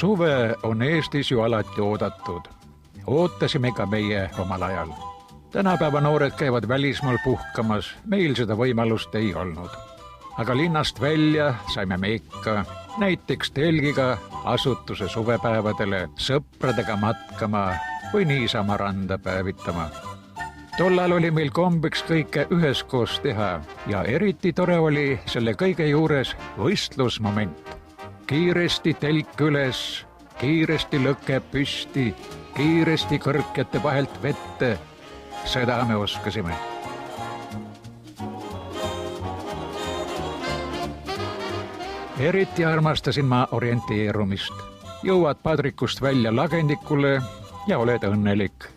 Suve on Eestis ju alati oodatud. Ootasime ka meie omal ajal. Tänapäeva noored käivad välismaal puhkamas, meil seda võimalust ei olnud. Aga linnast välja saime me ikka, näiteks telgiga asutuse suvepäevadele sõpradega matkama või niisama randa päevitama. Tollal oli meil kombeks kõike üheskoos teha ja eriti tore oli selle kõige juures võistlusmoment. Kiiresti telk üles, kiiresti lõke püsti, kiiresti kõrkjate vahelt vette. Seda me oskasime. Eriti armastasin ma orienteerumist. Jõuad padrikust välja lagendikule ja oled õnnelik.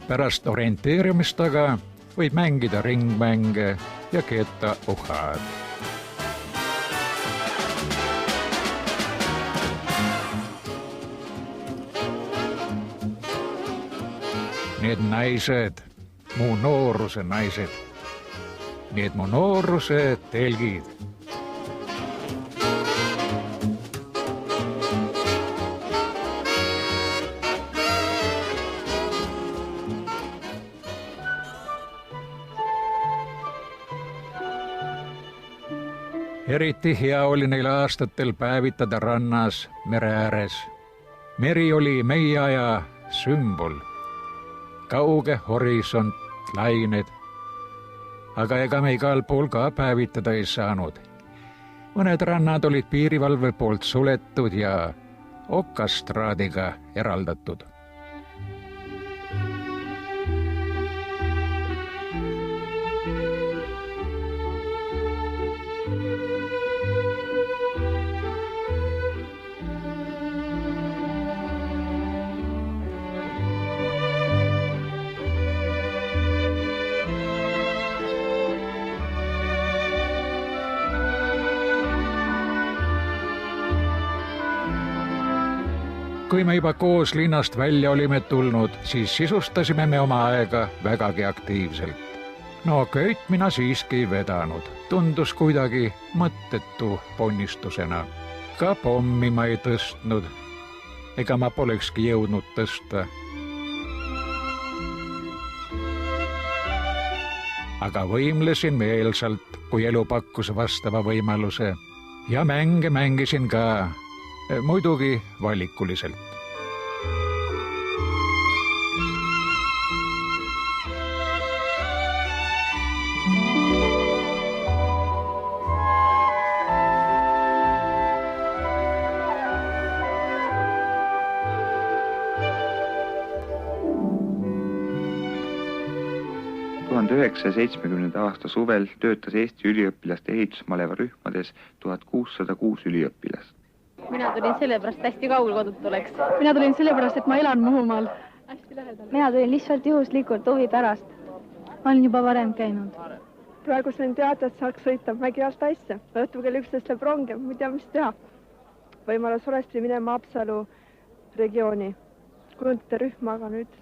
Pärast orienteerimist aga võib mängida ringmänge ja keeta uhad. Need naised, mu nooruse naised. Need mu nooruse telgid. Eriti hea oli neil aastatel päevitada rannas mere ääres. Meri oli meie aja sümbol. Kauge horisont, lained. Aga ega me igal pool ka päevitada ei saanud. Mõned rannad olid piirivalve poolt suletud ja okastraadiga eraldatud. Kui me juba koos linnast välja olime tulnud, siis sisustasime me oma aega vägagi aktiivselt. No köitmina siiski ei vedanud. Tundus kuidagi mõttetu ponnistusena. Ka pommi ma ei tõstnud. Ega ma polekski jõudnud tõsta. Aga võimlesin meelsalt, kui elu pakkus vastava võimaluse. Ja mänge mängisin ka. Muidugi valikuliselt. aasta suvel töötas Eesti üliõpilaste ehitusmaleva rühmades 1606 üliõpilast. Mina tulin sellepärast hästi kaugel kodut oleks. Mina tulin sellepärast, et ma elan Muhumaal. Hästi lähedal. Mina tulin lihtsalt juhuslikult huvi pärast. Ma olen juba varem käinud. Praegu sain teada, et saaks sõita Mägi Altaisse. Õhtul kell 11 läheb rong ja ma ei tea, mis teha. Võimalus olesti minema Haapsalu regiooni. Kujundate rühma, aga nüüd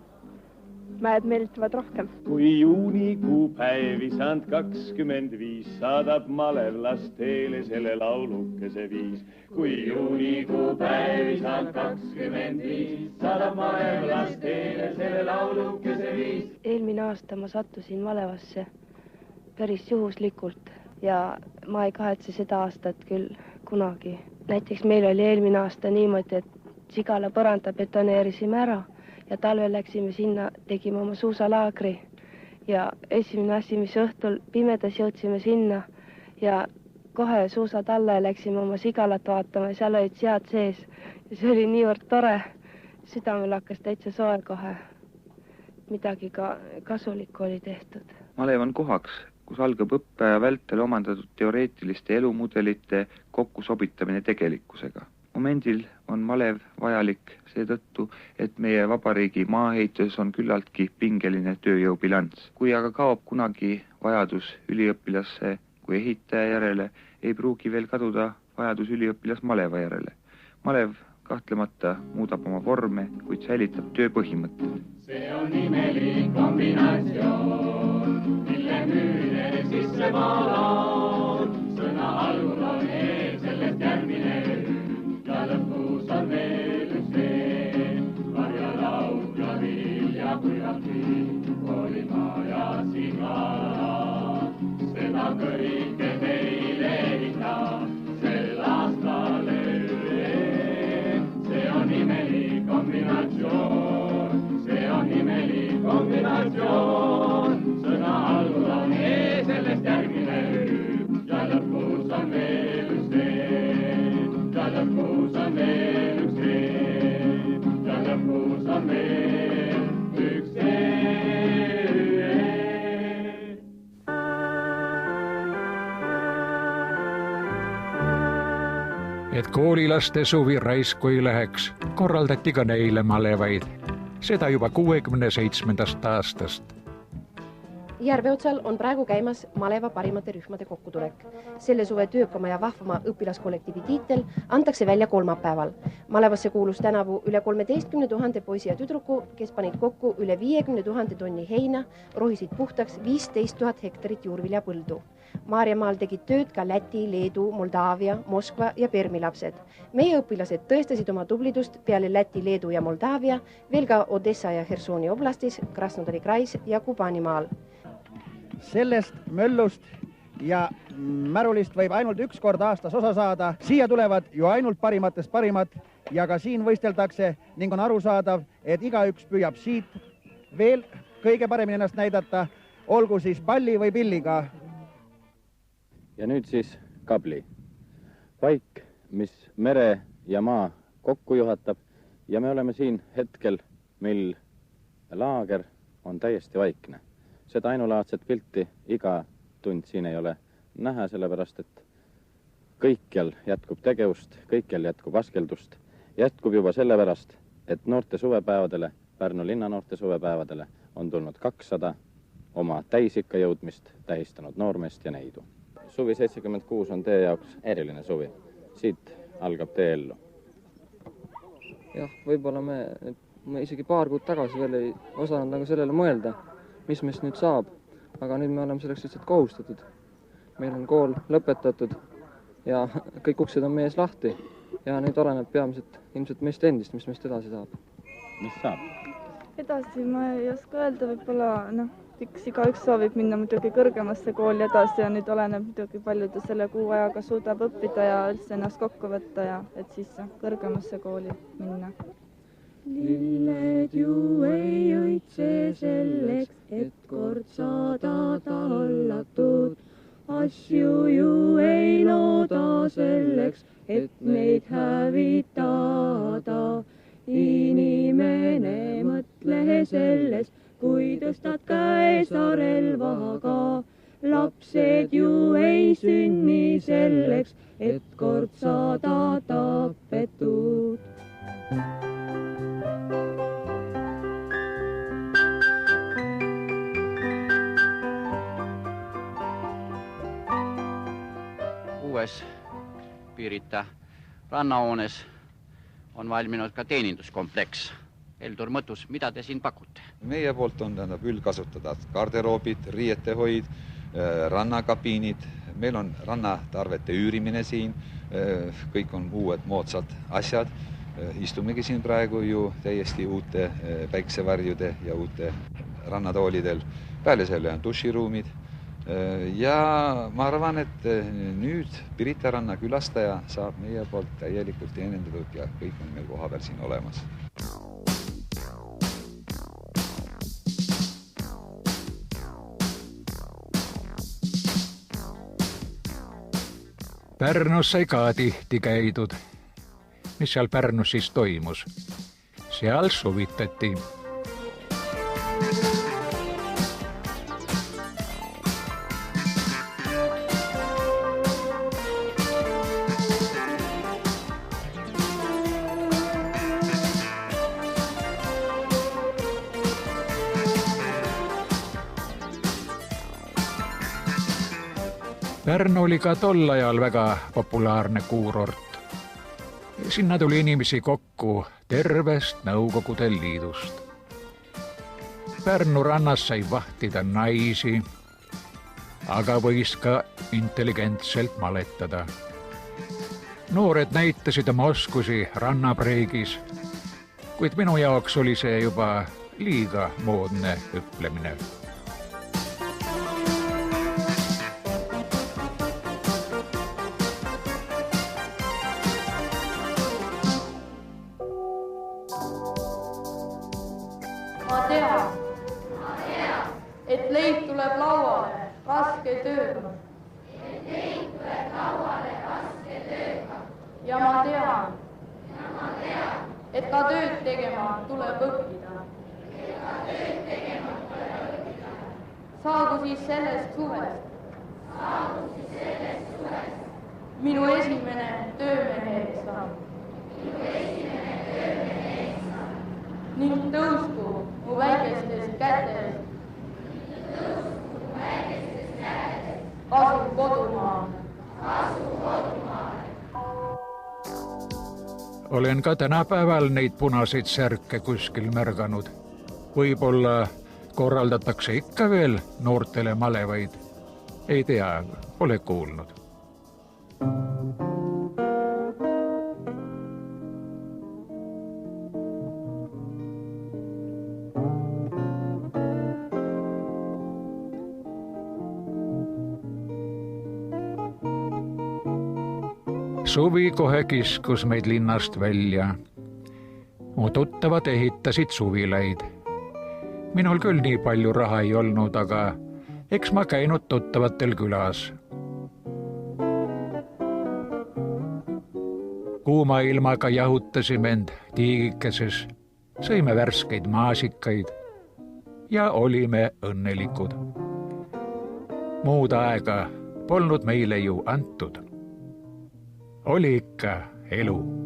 mäed meelitavad rohkem. Kui juunikuu päev isand 25 saadab Malev lasteele selle laulukese viis. Kui juunikuu päev isand 25 saadab Malev lasteele selle laulukese viis. Eelmine aasta ma sattusin Malevasse päris juhuslikult ja ma ei kahetse seda aastat küll kunagi. Näiteks meil oli eelmine aasta niimoodi, et Sigala põranda betoneerisime ära ja talvel läksime sinna, tegime oma suusalaagri ja esimene asi, mis õhtul pimedas jõudsime sinna ja kohe suusad alla ja läksime oma Sigalat vaatama ja seal olid sead sees ja see oli niivõrd tore. Südamel hakkas täitsa soe kohe. Midagi ka kasulikku oli tehtud. Malev on kohaks, kus algab õppeaja vältel omandatud teoreetiliste elumudelite kokkusobitamine tegelikkusega. Momendil on Malev vajalik seetõttu, et meie vabariigi maaehituses on küllaltki pingeline tööjõubilanss. Kui aga kaob kunagi vajadus üliõpilasse kui ehitaja järele, ei pruugi veel kaduda vajadus üliõpilas Maleva järele. Malev kahtlemata muudab oma vorme, kuid säilitab töö põhimõtted. See on imelik kombinatsioon, mille müüre sisse valab. Sõna algur on eel, sellest järgmine ja lõpus on veel üks veel. Karjalaud ja vilja kuivati, oli maja sigala. Seda kõike teile hinnab sel aastal ööl. See on imelik kombinatsioon, see on imelik kombinatsioon. Sõna algur on ees, sellest järgmine ja lõpus on veel üks veel. Ja lõpus on veel üks veel. Ja lõpus on veel üks veel. Et koolilaste suvi raisku ei läheks, korraldati ka neile malevaid. Seda juba 67. aastast. Järveotsal on praegu käimas maleva parimate rühmade kokkutulek. Selle suve töökama ja vahvama õpilaskollektiivi tiitel antakse välja kolmapäeval. Malevasse kuulus tänavu üle 13 000 poisi ja tüdruku, kes panid kokku üle 50 000 tonni heina, rohisid puhtaks 15 000 hektarit juurviljapõldu. Maarjamaal tegid tööd ka Läti, Leedu, Moldaavia, Moskva ja Permi lapsed. Meie õpilased tõestasid oma tublidust peale Läti, Leedu ja Moldaavia veel ka Odessa ja Hersoni oblastis, Krasnodari krais ja Kubanimaal. Sellest möllust ja märulist võib ainult üks kord aastas osa saada. Siia tulevad ju ainult parimatest parimad ja ka siin võisteldakse ning on arusaadav, et igaüks püüab siit veel kõige paremini ennast näidata, olgu siis palli või pilliga. Ja nüüd siis kabli. Paik, mis mere ja maa kokku juhatab ja me oleme siin hetkel, mil laager on täiesti vaikne. Seda ainulaadset pilti iga tund siin ei ole näha, sellepärast et kõikjal jätkub tegevust, kõikjal jätkub askeldust. Jätkub juba sellepärast, et noorte suvepäevadele, Pärnu linna noorte suvepäevadele on tulnud 200 oma täisikka jõudmist tähistanud noormeest ja neidu. Suvi 76 on teie jaoks eriline suvi. Siit algab tee ellu. Jah, võib-olla me isegi paar kuud tagasi veel ei osanud nagu sellele mõelda, mis meist nüüd saab, aga nüüd me oleme selleks lihtsalt kohustatud. Meil on kool lõpetatud ja kõik uksed on meie ees lahti ja nüüd oleneb peamiselt ilmselt meist endist, mis meist edasi saab. Mis saab? Edasi ma ei oska öelda, võib-olla igaüks soovib minna muidugi kõrgemasse kooli edasi ja nüüd oleneb muidugi palju ta selle kuu ajaga suudab õppida ja üldse ennast kokku võtta ja et siis kõrgemasse kooli minna. Lilled ju ei õitse selleks, et kord saada tallatud. Asju ju ei looda selleks, et neid hävitada. Inimene mõtle selles, kui tõstad käe sa relvaga. Lapsed ju ei sünni selleks, et kord saada tapetud. Uues Pirita rannahoones on valminud ka teeninduskompleks. Eldur Mõttus, mida te siin pakute? Meie poolt on üldkasutada garderoobid, riietehoid, rannakabiinid. Meil on rannatarvete üürimine siin. Kõik on uued moodsad asjad. Istumegi siin praegu ju täiesti uute päiksevarjude ja uute rannatoolidel. Peale selle on duširuumid. Ja ma arvan, et nüüd Pirita ranna külastaja saab meie poolt täielikult teenendatud ja kõik on meil koha peal siin olemas. Pärnus sai ka tihti käidud. Mis seal Pärnus siis toimus? Seal suvitati. Pärnu oli ka tol ajal väga populaarne kuurort. Sinna tuli inimesi kokku tervest Nõukogude Liidust. Pärnu rannas sai vahtida naisi, aga võis ka intelligentselt maletada. Noored näitasid oma oskusi rannapreigis, kuid minu jaoks oli see juba liiga moodne hüplemine. Ma tean, et leib tuleb lauale raske tööga. Ja ma tean, et ka tööd tegema tuleb õppida. Saagu siis sellest suvest minu esimene töömehe eksam. Ning tõusku mu väikestest kätest kasu kodumaa. Olen ka tänapäeval neid punaseid särke kuskil märganud. Võib-olla korraldatakse ikka veel noortele malevaid. Ei tea, pole kuulnud. Suvi kohe kiskus meid linnast välja. Mu tuttavad ehitasid suvilaid. Minul küll nii palju raha ei olnud, aga eks ma käinud tuttavatel külas. Kuuma ilmaga jahutasime end tiigikeses, sõime värskeid maasikaid ja olime õnnelikud. Muud aega polnud meile ju antud. Oli ikka elu.